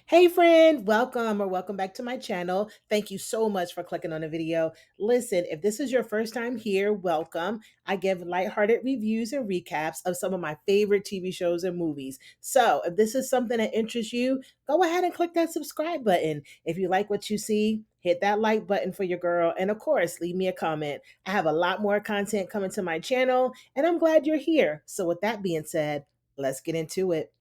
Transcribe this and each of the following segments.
Hey friend, welcome back to my channel. Thank you so much for clicking on the video. Listen, if this is your first time here, welcome. I give lighthearted reviews and recaps of some of my favorite TV shows and movies. So if this is something that interests you, go ahead and click that subscribe button. If you like what you see, hit that like button for your girl. And of course, leave me a comment. I have a lot more content coming to my channel, and I'm glad you're here. So with that being said, let's get into it.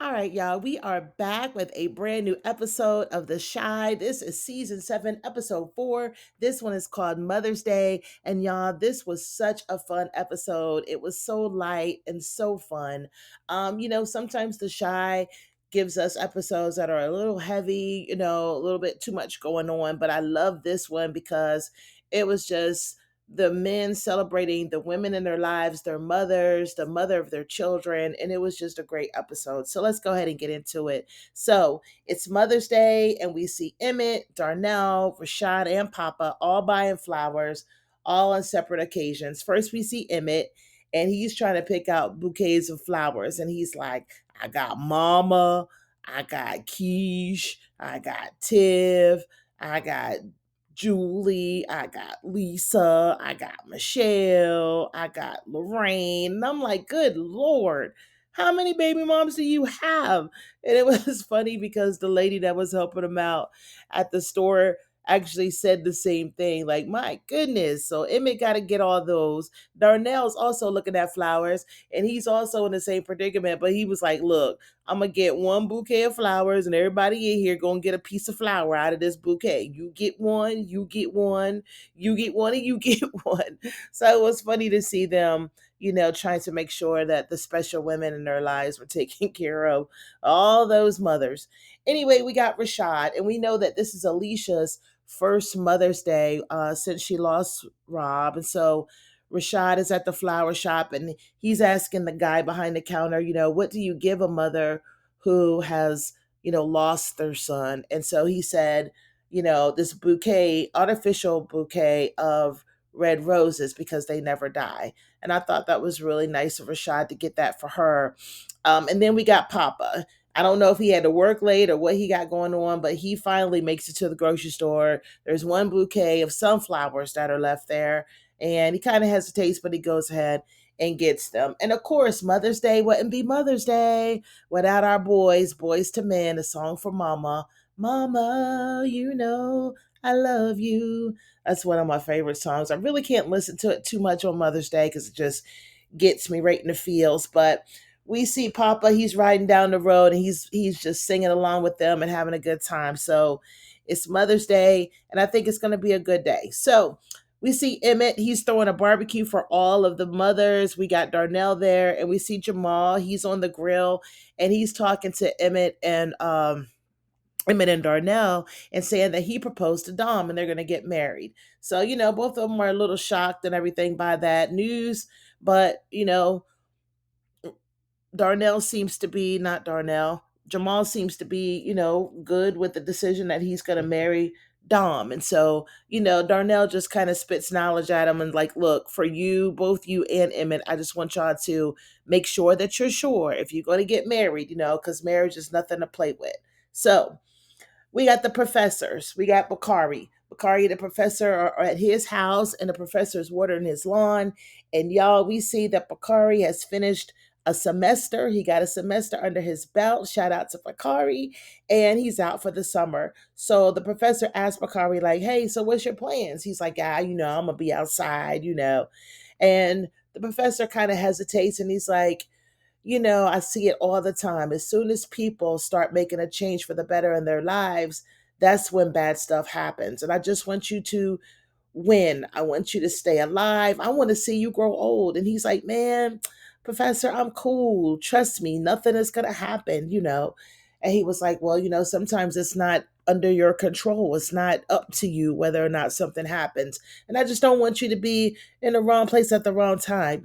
All right, y'all, we are back with a brand new episode of The Shy. This is season 7, episode 4. This one is called Mother's Day. And y'all, this was such a fun episode. It was so light and so fun. Sometimes The Shy gives us episodes that are a little heavy, a little bit too much going on. But I love this one because it was just the men celebrating the women in their lives, their mothers, the mother of their children, and it was just a great episode. So let's go ahead and get into it. So it's Mother's Day, and we see Emmett, Darnell, Rashad, and Poppa all buying flowers, all on separate occasions. First, we see Emmett, and he's trying to pick out bouquets of flowers, and he's like, I got Mama, I got Keish, I got Tiv, I got Julie, I got Lisa, I got Michelle, I got Lorraine. And I'm like, good Lord, how many baby moms do you have? And it was funny because the lady that was helping him out at the store actually said the same thing. Like, my goodness. So Emmett got to get all those. Darnell's also looking at flowers, and he's also in the same predicament. But he was like, look, I'm gonna get one bouquet of flowers, and everybody in here gonna get a piece of flower out of this bouquet. You get one, you get one, you get one, and you get one. So it was funny to see them, trying to make sure that the special women in their lives were taken care of. All those mothers. Anyway, we got Rashad, and we know that this is Alicia's first Mother's Day since she lost Rob, and so Rashad is at the flower shop, and he's asking the guy behind the counter, what do you give a mother who has, lost their son? And so he said, this bouquet, artificial bouquet of red roses because they never die. And I thought that was really nice of Rashad to get that for her. And then we got Papa. I don't know if he had to work late or what he got going on, but he finally makes it to the grocery store. There's one bouquet of sunflowers that are left there, and he kind of hesitates, but he goes ahead and gets them. And of course, Mother's Day wouldn't be Mother's Day without our boys to Men, a song for Mama. Mama, I love you. That's one of my favorite songs. I really can't listen to it too much on Mother's Day because it just gets me right in the feels. But we see Papa, he's riding down the road, and he's just singing along with them and having a good time. So it's Mother's Day, and I think it's going to be a good day. So we see Emmett, he's throwing a barbecue for all of the mothers. We got Darnell there, and we see Jamal, he's on the grill, and he's talking to Emmett and Darnell, and saying that he proposed to Dom and they're going to get married. So, both of them are a little shocked and everything by that news. But, Darnell seems to be, not Darnell, Jamal seems to be, good with the decision that he's going to marry Dom. And so, Darnell just kind of spits knowledge at him and like, look, for you, both you and Emmett, I just want y'all to make sure that you're sure if you're going to get married, because marriage is nothing to play with. So, we got the professors. We got Bakari. Bakari, the professor, are at his house, and the professor is watering his lawn. And y'all, we see that Bakari has finished a semester. He got a semester under his belt. Shout out to Bakari. And he's out for the summer. So the professor asked Bakari, like, hey, so what's your plans? He's like, I'm going to be outside. And the professor kind of hesitates, and he's like, I see it all the time. As soon as people start making a change for the better in their lives, that's when bad stuff happens. And I just want you to win. I want you to stay alive. I want to see you grow old. And he's like, man, Professor, I'm cool. Trust me, nothing is going to happen. And he was like, well, sometimes it's not under your control. It's not up to you whether or not something happens. And I just don't want you to be in the wrong place at the wrong time.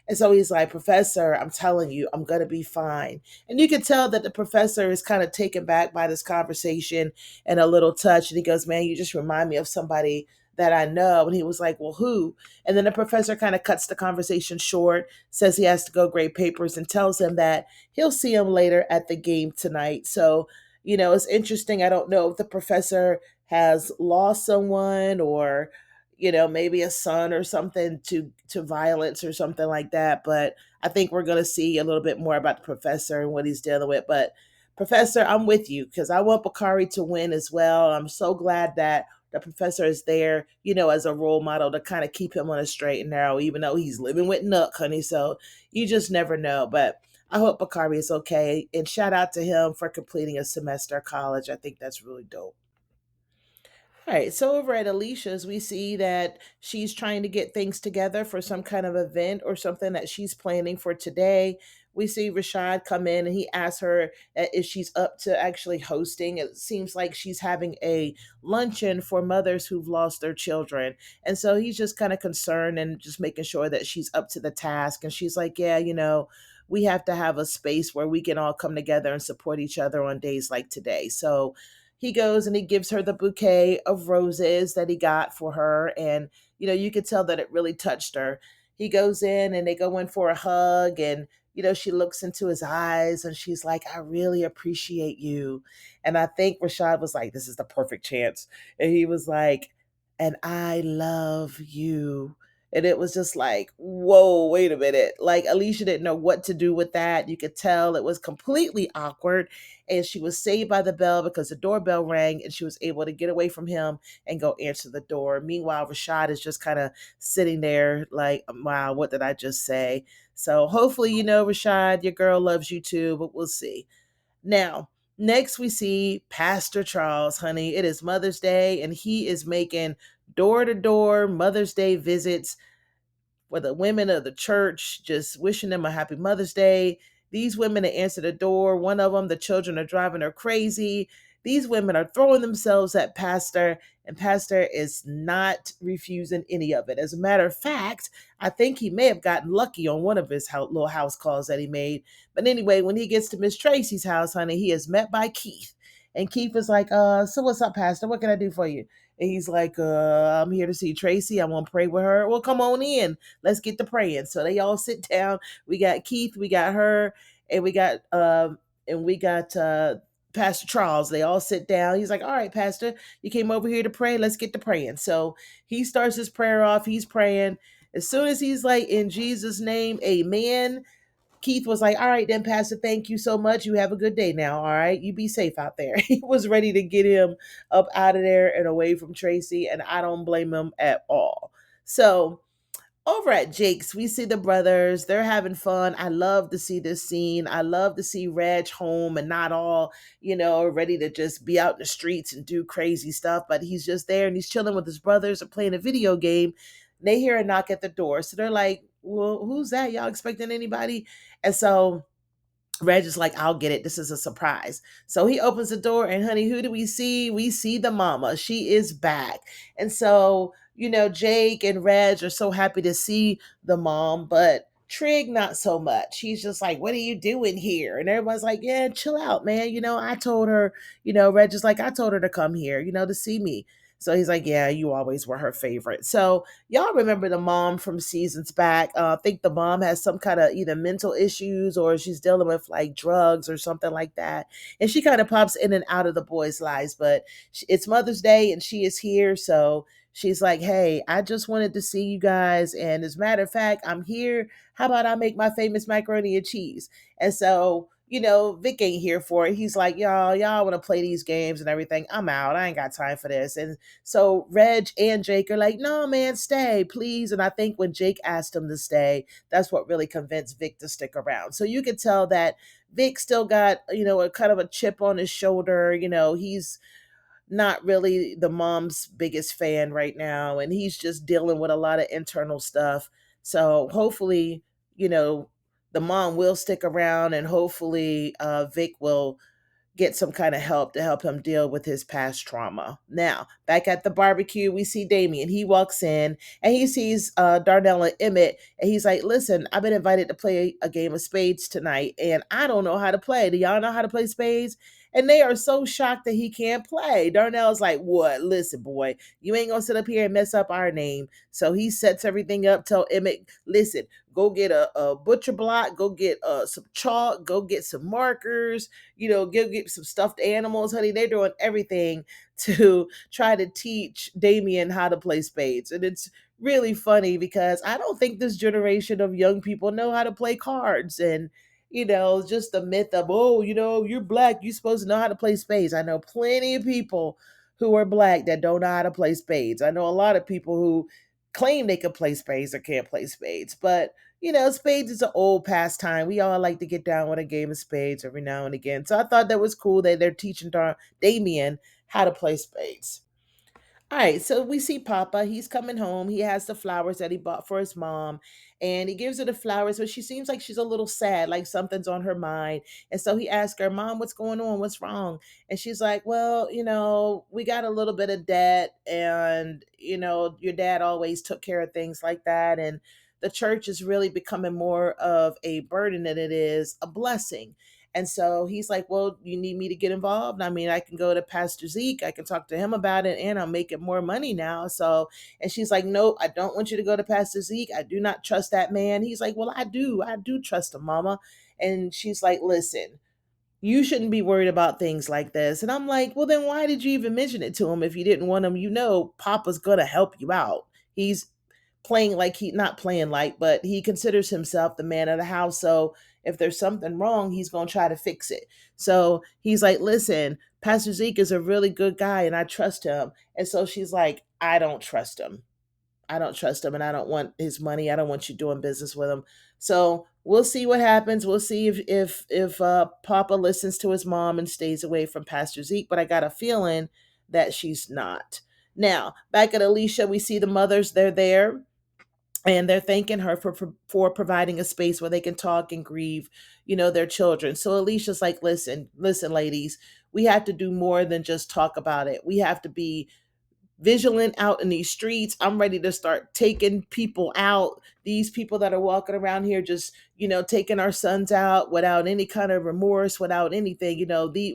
And so he's like, Professor, I'm telling you, I'm going to be fine. And you can tell that the professor is kind of taken back by this conversation and a little touched. And he goes, man, you just remind me of somebody that I know. And he was like, well, who? And then the professor kind of cuts the conversation short, says he has to go grade papers, and tells him that he'll see him later at the game tonight. So, it's interesting. I don't know if the professor has lost someone, or maybe a son or something to violence or something like that. But I think we're going to see a little bit more about the professor and what he's dealing with. But Professor, I'm with you because I want Bakari to win as well. I'm so glad that the professor is there, as a role model to kind of keep him on a straight and narrow, even though he's living with Nook, honey. So you just never know. But I hope Bakari is okay. And shout out to him for completing a semester of college. I think that's really dope. All right, so over at Alicia's, we see that she's trying to get things together for some kind of event or something that she's planning for today. We see Rashad come in and he asks her if she's up to actually hosting. It seems like she's having a luncheon for mothers who've lost their children. And so he's just kind of concerned and just making sure that she's up to the task. And she's like, yeah, we have to have a space where we can all come together and support each other on days like today. So he goes and he gives her the bouquet of roses that he got for her. And, you could tell that it really touched her. He goes in and they go in for a hug. And, she looks into his eyes and she's like, I really appreciate you. And I think Rashad was like, this is the perfect chance. And he was like, and I love you. And it was just like, whoa, wait a minute. Like Alicia didn't know what to do with that. You could tell it was completely awkward. And she was saved by the bell because the doorbell rang and she was able to get away from him and go answer the door. Meanwhile, Rashad is just kind of sitting there like, wow, what did I just say? So hopefully, Rashad, your girl loves you too, but we'll see. Now, next we see Pastor Charles, honey. It is Mother's Day and he is making door to door Mother's Day visits for the women of the church, just wishing them a happy Mother's Day. These women that answer the door, one of them, the children are driving her crazy. These women are throwing themselves at Pastor, and Pastor is not refusing any of it. As a matter of fact, I think he may have gotten lucky on one of his little house calls that he made. But anyway, when he gets to Miss Tracy's house, honey, he is met by Keith. And Keith is like, so what's up, Pastor? What can I do for you? And he's like, I'm here to see Tracy. I want to pray with her. Well, come on in. Let's get to praying. So they all sit down. We got Keith, we got her, and we got Pastor Charles. They all sit down. He's like, all right, Pastor, you came over here to pray. Let's get to praying. So he starts his prayer off. He's praying. As soon as he's like, in Jesus' name, amen. Keith was like, all right, then, Pastor, thank you so much. You have a good day now. All right. You be safe out there. He was ready to get him up out of there and away from Tracy. And I don't blame him at all. So over at Jake's, we see the brothers. They're having fun. I love to see this scene. I love to see Reg home and not all, ready to just be out in the streets and do crazy stuff. But he's just there and he's chilling with his brothers or playing a video game. And they hear a knock at the door. So they're like, well, who's that? Y'all expecting anybody? And so Reg is like, I'll get it. This is a surprise. So he opens the door, and honey, who do we see? We see the mama. She is back. And so, Jake and Reg are so happy to see the mom, but Trig, not so much. He's just like, what are you doing here? And everyone's like, yeah, chill out, man. I told her, Reg is like, I told her to come here, to see me. So he's like, yeah, you always were her favorite. So y'all remember the mom from seasons back. I think the mom has some kind of either mental issues or she's dealing with like drugs or something like that. And she kind of pops in and out of the boys' lives. But it's Mother's Day and she is here. So she's like, hey, I just wanted to see you guys. And as a matter of fact, I'm here. How about I make my famous macaroni and cheese? And so, Vic ain't here for it. He's like, y'all want to play these games and everything. I'm out. I ain't got time for this. And so Reg and Jake are like, no, man, stay, please. And I think when Jake asked him to stay, that's what really convinced Vic to stick around. So you could tell that Vic still got, a kind of a chip on his shoulder. He's not really the mom's biggest fan right now. And he's just dealing with a lot of internal stuff. So hopefully, you know, the mom will stick around and hopefully Vic will get some kind of help to help him deal with his past trauma. Now, back at the barbecue, we see Damien. He walks in and he sees Darnell and Emmett, and he's like, listen, I've been invited to play a game of spades tonight, and I don't know how to play. Do y'all know how to play spades? And they are so shocked that he can't play. Darnell's like, what? Listen, boy, you ain't gonna sit up here and mess up our name. So he sets everything up. Tell Emmett, listen, go get a butcher block, go get some chalk, go get some markers, go get some stuffed animals, honey. They're doing everything to try to teach Damien how to play spades. And it's really funny because I don't think this generation of young people know how to play cards. And just the myth of, oh, you're black, you're supposed to know how to play spades. I know plenty of people who are black that don't know how to play spades. I know a lot of people who claim they can play spades or can't play spades. But, spades is an old pastime. We all like to get down with a game of spades every now and again. So I thought that was cool that they're teaching Damien how to play spades. All right, so we see Papa. He's coming home. He has the flowers that he bought for his mom, and he gives her the flowers, but she seems like she's a little sad, like something's on her mind. And so he asks her, Mom, what's going on? What's wrong? And she's like, well, we got a little bit of debt, and, your dad always took care of things like that. And the church is really becoming more of a burden than it is a blessing. And so he's like, well, you need me to get involved? I mean, I can go to Pastor Zeke. I can talk to him about it, and I'm making more money now. So, and she's like, no, I don't want you to go to Pastor Zeke. I do not trust that man. He's like, well, I do. I do trust him, Mama. And she's like, listen, you shouldn't be worried about things like this. And I'm like, well, then why did you even mention it to him if you didn't want him? Papa's going to help you out. He's playing like he not playing like, but he considers himself the man of the house. So if there's something wrong, he's going to try to fix it. So he's like, listen, Pastor Zeke is a really good guy and I trust him. And so she's like, I don't trust him. I don't trust him and I don't want his money. I don't want you doing business with him. So we'll see what happens. We'll see if Papa listens to his mom and stays away from Pastor Zeke, but I got a feeling that she's not. Now, back at Alicia, we see the mothers, they're there and they're thanking her for providing a space where they can talk and grieve, their children. So Alicia's like, listen, ladies, we have to do more than just talk about it. We have to be vigilant out in these streets. I'm ready to start taking people out. These people that are walking around here just, taking our sons out without any kind of remorse, without anything,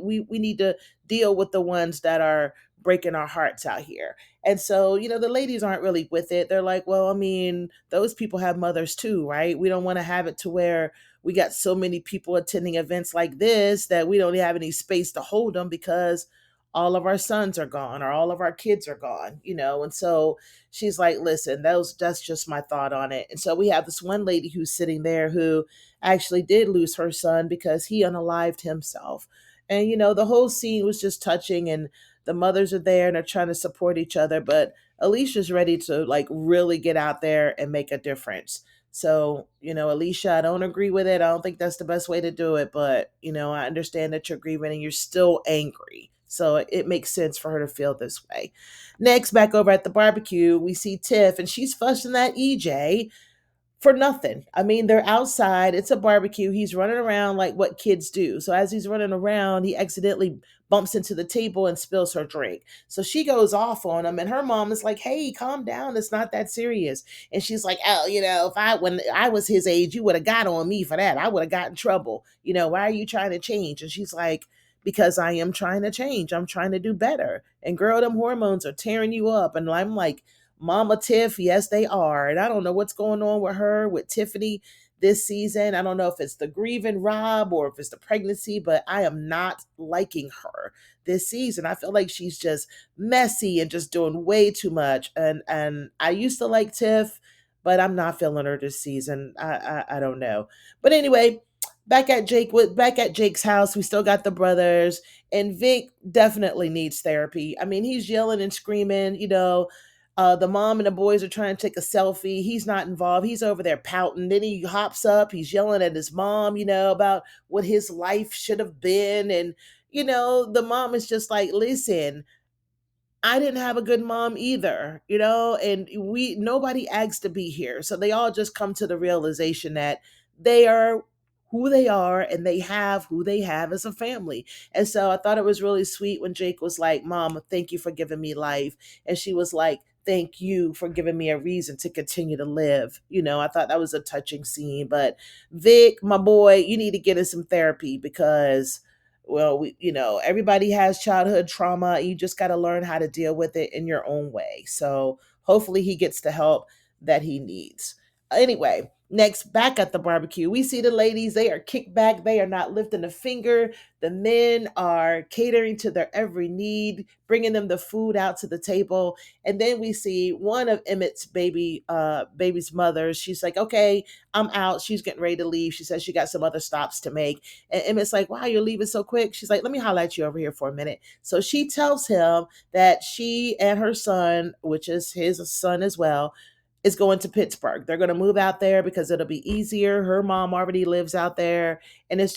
we need to deal with the ones that are breaking our hearts out here. And so, the ladies aren't really with it. They're like, well, I mean, those people have mothers too, right? We don't want to have it to where we got so many people attending events like this that we don't have any space to hold them because all of our sons are gone or all of our kids are gone, And so she's like, listen, that's just my thought on it. And so we have this one lady who's sitting there who actually did lose her son because he unalived himself. And, the whole scene was just touching, and the mothers are there and they're trying to support each other. But Alicia's ready to like really get out there and make a difference. So, Alicia, I don't agree with it. I don't think that's the best way to do it. But, I understand that you're grieving and you're still angry. So it makes sense for her to feel this way. Next, back over at the barbecue, we see Tiff and she's fussing at EJ for nothing. I mean, they're outside, it's a barbecue. He's running around like what kids do. So as he's running around, he accidentally bumps into the table and spills her drink. So she goes off on him, and her mom is like, "Hey, calm down. It's not that serious." And she's like, "Oh, if when I was his age, you would have got on me for that. I would have got in trouble. Why are you trying to change?" And she's like, because I am trying to change. I'm trying to do better. And girl, them hormones are tearing you up. And I'm like, Mama Tiff, yes, they are. And I don't know what's going on with her, with Tiffany this season. I don't know if it's the grieving Rob or if it's the pregnancy, but I am not liking her this season. I feel like she's just messy and just doing way too much. And I used to like Tiff, but I'm not feeling her this season. I don't know. But anyway, back at Jake's house, we still got the brothers, and Vic definitely needs therapy. I mean, he's yelling and screaming, the mom and the boys are trying to take a selfie. He's not involved. He's over there pouting. Then he hops up. He's yelling at his mom, about what his life should have been. And, the mom is just like, listen, I didn't have a good mom either, and nobody asked to be here. So they all just come to the realization that they are who they are and they have who they have as a family. And so I thought it was really sweet when Jake was like, Mom, thank you for giving me life. And she was like, thank you for giving me a reason to continue to live. I thought that was a touching scene. But Vic, my boy, you need to get in some therapy because well, everybody has childhood trauma. You just got to learn how to deal with it in your own way. So hopefully he gets the help that he needs. Anyway, next, back at the barbecue, we see the ladies. They are kicked back. They are not lifting a finger. The men are catering to their every need, bringing them the food out to the table. And then we see one of Emmett's baby's mother. She's like, okay, I'm out. She's getting ready to leave. She says she got some other stops to make. And Emmett's like, wow, you're leaving so quick. She's like, let me holler at you over here for a minute. So she tells him that she and her son, which is his son as well, is going to Pittsburgh. They're going to move out there because it'll be easier. Her mom already lives out there, and it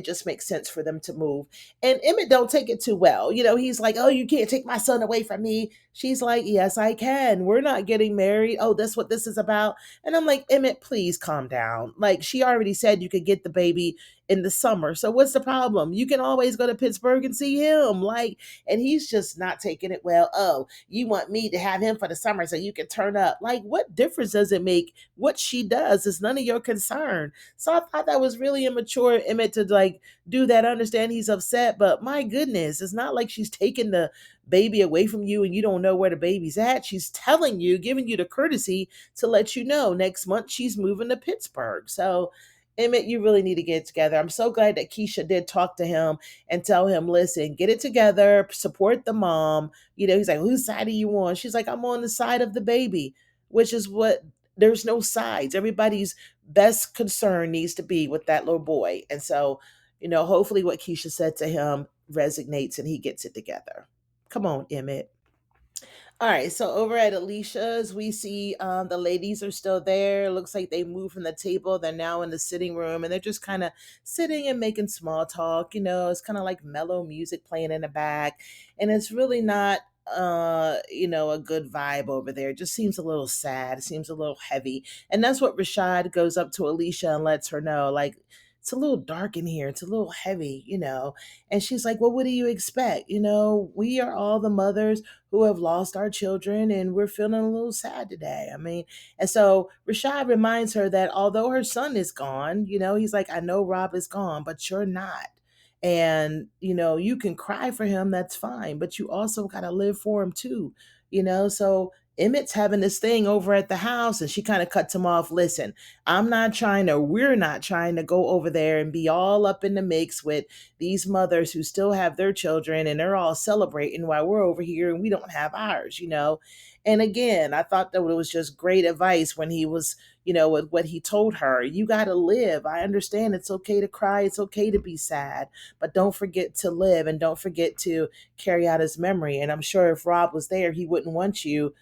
just makes sense for them to move. And Emmett don't take it too well. He's like, "Oh, you can't take my son away from me." She's like, "Yes, I can. We're not getting married. Oh, that's what this is about." And I'm like, "Emmett, please calm down. Like, she already said you could get the baby in the summer. So what's the problem? You can always go to Pittsburgh and see him." Like, and he's just not taking it well. "Oh, you want me to have him for the summer so you can turn up." Like, what difference does it make? What she does is none of your concern. So I thought that was really immature, Emmett, to like do that. I understand he's upset, but my goodness, it's not like she's taking the baby away from you and you don't know where the baby's at. She's telling you, giving you the courtesy to let you know next month she's moving to Pittsburgh. So Emmett, you really need to get it together. I'm so glad that Keisha did talk to him and tell him, listen, get it together, support the mom. He's like, whose side are you on? She's like, I'm on the side of the baby, which is what, there's no sides. Everybody's best concern needs to be with that little boy. And so, hopefully what Keisha said to him resonates and he gets it together. Come on, Emmett. All right, so over at Alicia's, we see the ladies are still there. Looks like they moved from the table. They're now in the sitting room and they're just kind of sitting and making small talk. It's kind of like mellow music playing in the back. And it's really not, a good vibe over there. It just seems a little sad. It seems a little heavy. And that's what Rashad goes up to Alicia and lets her know, like, it's a little dark in here. It's a little heavy. And she's like, well, what do you expect? We are all the mothers who have lost our children and we're feeling a little sad today. I mean, and so Rashad reminds her that although her son is gone, he's like, I know Rob is gone, but you're not. And, you can cry for him, that's fine, but you also got to live for him too. So Emmett's having this thing over at the house and she kind of cuts him off. Listen, we're not trying to go over there and be all up in the mix with these mothers who still have their children and they're all celebrating while we're over here and we don't have ours. And again, I thought that it was just great advice when he was, with what he told her. You got to live. I understand it's okay to cry. It's okay to be sad, but don't forget to live and don't forget to carry out his memory. And I'm sure if Rob was there, he wouldn't want you,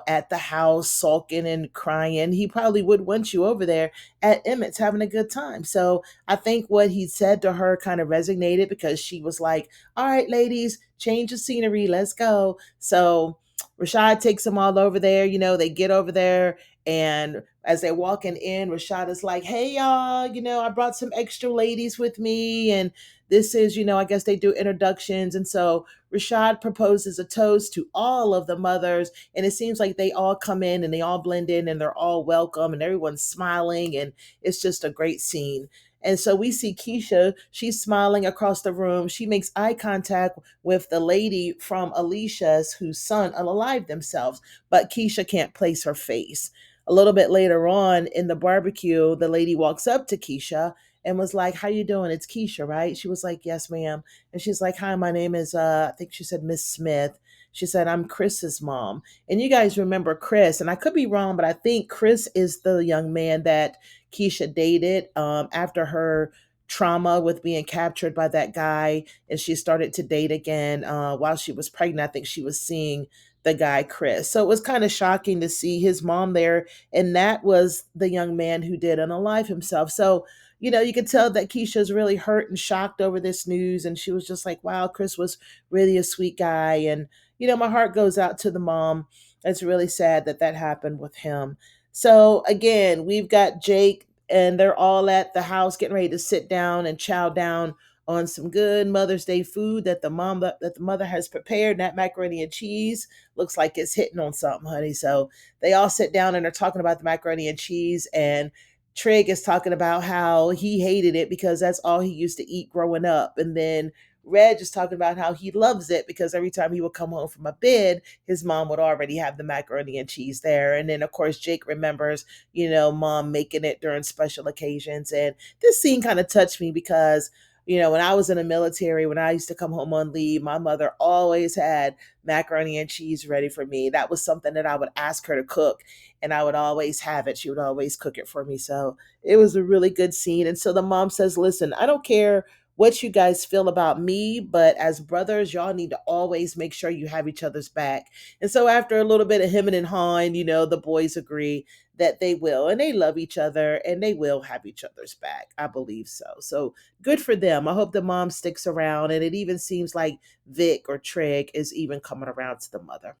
at the house sulking and crying. He probably would want you over there at Emmett's having a good time. So I think what he said to her kind of resonated because she was like, all right, ladies, change the scenery. Let's go. So Rashad takes them all over there. They get over there. And as they're walking in, Rashad is like, hey, y'all, I brought some extra ladies with me. And this is, I guess they do introductions. And so Rashad proposes a toast to all of the mothers. And it seems like they all come in and they all blend in and they're all welcome and everyone's smiling. And it's just a great scene. And so we see Keisha, she's smiling across the room. She makes eye contact with the lady from Alicia's whose son unalived themselves, but Keisha can't place her face. A little bit later on in the barbecue, the lady walks up to Keisha and was like, how you doing? It's Keisha, right? She was like, yes, ma'am. And she's like, hi, my name is, I think she said Miss Smith. She said, I'm Chris's mom. And you guys remember Chris, and I could be wrong, but I think Chris is the young man that Keisha dated after her trauma with being captured by that guy. And she started to date again while she was pregnant. I think she was seeing the guy, Chris. So it was kind of shocking to see his mom there. And that was the young man who did unalive himself. So, you could tell that Keisha's really hurt and shocked over this news. And she was just like, wow, Chris was really a sweet guy. And, my heart goes out to the mom. It's really sad that that happened with him. So again, we've got Jake and they're all at the house getting ready to sit down and chow down on some good Mother's Day food that the mother has prepared. That macaroni and cheese looks like it's hitting on something, honey. So they all sit down and are talking about the macaroni and cheese. And Trig is talking about how he hated it because that's all he used to eat growing up. And then Reg is talking about how he loves it because every time he would come home from a bed, his mom would already have the macaroni and cheese there. And then, of course, Jake remembers, mom making it during special occasions. And this scene kind of touched me because, when I was in the military, when I used to come home on leave, my mother always had macaroni and cheese ready for me. That was something that I would ask her to cook, and I would always have it. She would always cook it for me. So it was a really good scene. And so the mom says, listen, I don't care what you guys feel about me, but as brothers, y'all need to always make sure you have each other's back. And so after a little bit of hemming and hawing, the boys agree that they will, and they love each other, and they will have each other's back. I believe so. So good for them. I hope the mom sticks around, and it even seems like Vic or Trig is even coming around to the mother.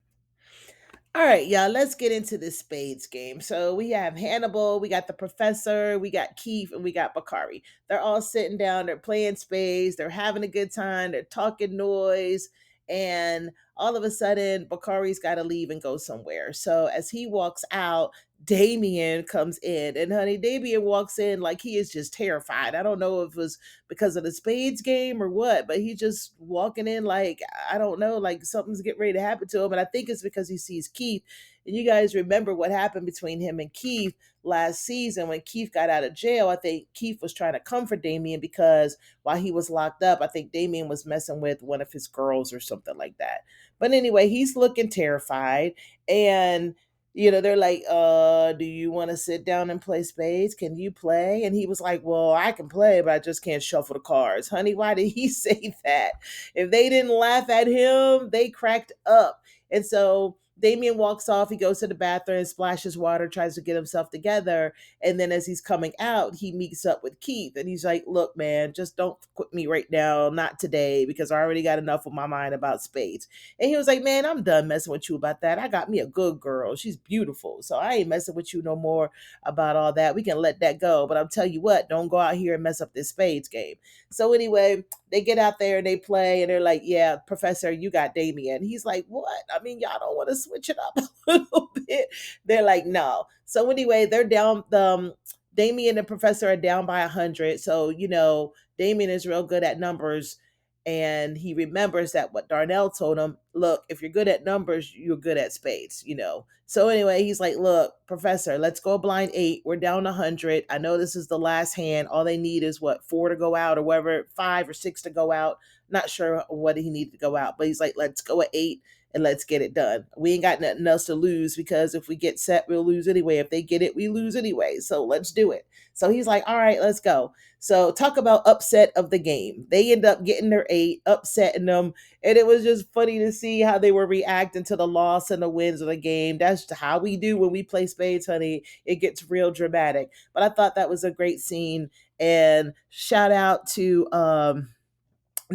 All right, y'all, let's get into this spades game. So we have Hannibal, we got the professor, we got Keith, and we got Bakari. They're all sitting down, they're playing spades, they're having a good time, they're talking noise, and all of a sudden, Bakari's got to leave and go somewhere. So as he walks out, Damien comes in, and honey, Damien walks in like he is just terrified. I don't know if it was because of the spades game or what, but he just walking in like, I don't know, like something's getting ready to happen to him. And I think it's because he sees Keith. And you guys remember what happened between him and Keith last season when Keith got out of jail. I think Keith was trying to comfort Damien because while he was locked up, I think Damien was messing with one of his girls or something like that. But anyway, he's looking terrified. And they're like, do you want to sit down and play spades? Can you play? And he was like, well, I can play, but I just can't shuffle the cards. Honey, why did he say that? If they didn't laugh at him, they cracked up. And so Damien walks off. He goes to the bathroom, splashes water, tries to get himself together. And then as he's coming out, he meets up with Keith. And he's like, look, man, just don't quit me right now. Not today, because I already got enough on my mind about spades. And he was like, man, I'm done messing with you about that. I got me a good girl. She's beautiful. So I ain't messing with you no more about all that. We can let that go. But I'll tell you what, don't go out here and mess up this spades game. So anyway, they get out there and they play and they're like, yeah, professor, you got Damien. He's like, what? I mean, y'all don't want to switch it up a little bit. They're like, no. So anyway, they're down. Damien and professor are down by 100. So, Damien is real good at numbers. And he remembers that what Darnell told him, look, if you're good at numbers, you're good at spades. So anyway, he's like, look, professor, let's go blind 8. We're down 100. I know this is the last hand. All they need is 4 to go out or whatever, 5 or 6 to go out. Not sure what he needed to go out, but he's like, let's go at 8 and let's get it done. We ain't got nothing else to lose because if we get set, we'll lose anyway. If they get it, we lose anyway. So let's do it. So he's like, all right, let's go. So talk about upset of the game. They end up getting their 8, upsetting them. And it was just funny to see how they were reacting to the loss and the wins of the game. That's how we do when we play spades, honey. It gets real dramatic. But I thought that was a great scene. And shout out to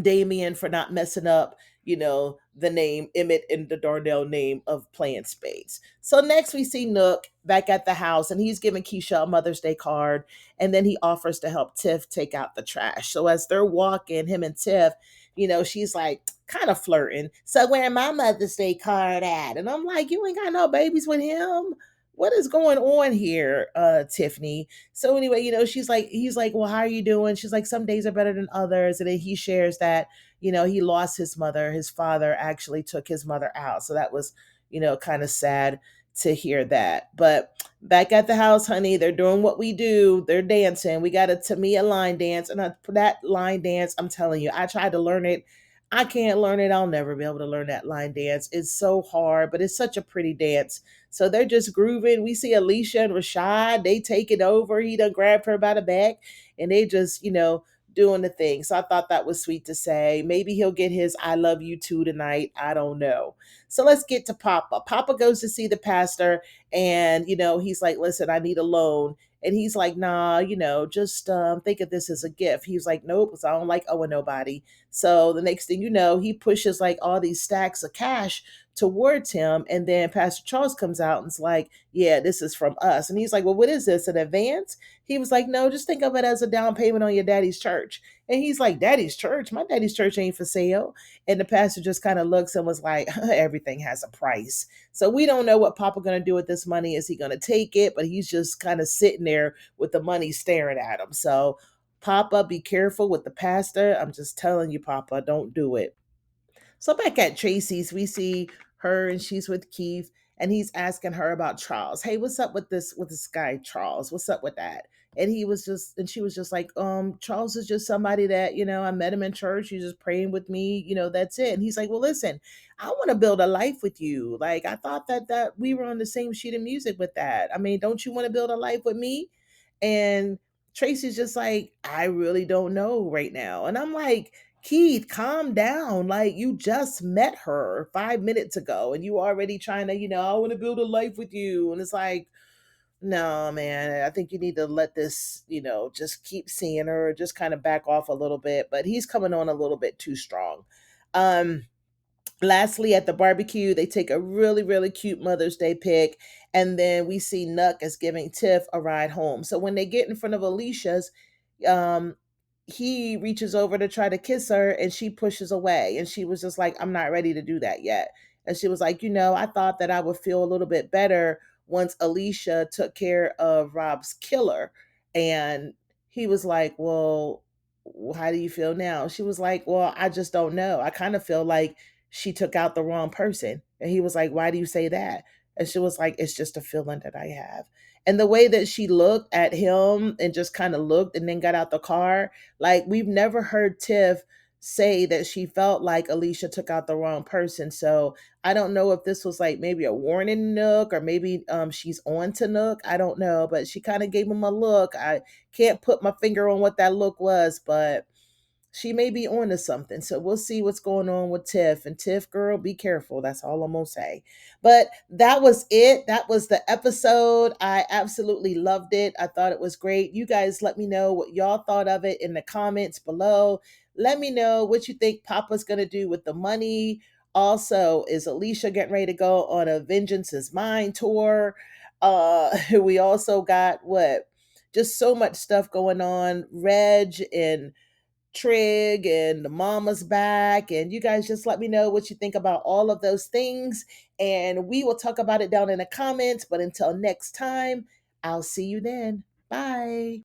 Damien for not messing up, the name Emmett and the Darnell name of playing spades. So next we see Nook back at the house and he's giving Keisha a Mother's Day card and then he offers to help Tiff take out the trash. So as they're walking, him and Tiff, she's like kind of flirting. So where my Mother's Day card at? And I'm like, you ain't got no babies with him. What is going on here, Tiffany? So anyway, he's like, well, how are you doing? She's like, some days are better than others. And then he shares that, he lost his mother. His father actually took his mother out. So that was, kind of sad to hear that. But back at the house, honey, they're doing what we do. They're dancing. We got a Tamia line dance. And that line dance, I'm telling you, I tried to learn it. I can't learn it. I'll never be able to learn that line dance. It's so hard, but it's such a pretty dance. So they're just grooving. We see Alicia and Rashad. They take it over. He done grabbed her by the back and they just, doing the thing. So I thought that was sweet to say. Maybe he'll get his I love you too tonight. I don't know. So let's get to Poppa. Poppa goes to see the pastor and, he's like, listen, I need a loan. And he's like, nah, just think of this as a gift. He's like, nope, because I don't like owing nobody. So the next thing you know, he pushes like all these stacks of cash towards him. And then Pastor Charles comes out and's like, yeah, this is from us. And he's like, well, what is this, an advance? He was like, no, just think of it as a down payment on your daddy's church. And he's like, daddy's church? My daddy's church ain't for sale. And the pastor just kind of looks and was like, everything has a price. So we don't know what Papa gonna do with this money. Is he gonna take it? But he's just kind of sitting there with the money staring at him. So Papa, be careful with the pastor. I'm just telling you, Papa, don't do it. So back at Tracy's, we see her and she's with Keith, and he's asking her about Charles. Hey, what's up with this guy Charles? What's up with that? And he was just and she was just like, Charles is just somebody that, I met him in church. He's just praying with me, that's it. And he's like, well, listen, I want to build a life with you. Like, I thought that we were on the same sheet of music with that. I mean, don't you want to build a life with me? And Tracy's just like, I really don't know right now. And I'm like, Keith, calm down. Like, you just met her 5 minutes ago and you already trying to, I want to build a life with you. And it's like, no, man, I think you need to let this, just keep seeing her, just kind of back off a little bit. But he's coming on a little bit too strong. Um, Lastly, at the barbecue, they take a really, really cute Mother's Day pic. And then we see Nuck as giving Tiff a ride home. So when they get in front of Alicia's, um, he reaches over to try to kiss her and she pushes away. And she was just like, I'm not ready to do that yet. And she was like, I thought that I would feel a little bit better once Alicia took care of Rob's killer. And he was like, well, how do you feel now? She was like, well, I just don't know. I kind of feel like she took out the wrong person. And he was like, why do you say that? And she was like, it's just a feeling that I have. And the way that she looked at him and just kind of looked and then got out the car, like, we've never heard Tiff say that she felt like Alicia took out the wrong person. So I don't know if this was like maybe a warning Nook, or maybe she's on to Nook. I don't know, but she kind of gave him a look. I can't put my finger on what that look was, but she may be on to something. So we'll see what's going on with Tiff. And Tiff, girl, be careful. That's all I'm going to say. But that was it. That was the episode. I absolutely loved it. I thought it was great. You guys let me know what y'all thought of it in the comments below. Let me know what you think Papa's going to do with the money. Also, is Alicia getting ready to go on a Vengeance is Mine tour? We also got what? Just so much stuff going on. Reg and Trig and the mama's back. And you guys just let me know what you think about all of those things. And we will talk about it down in the comments. But until next time, I'll see you then. Bye.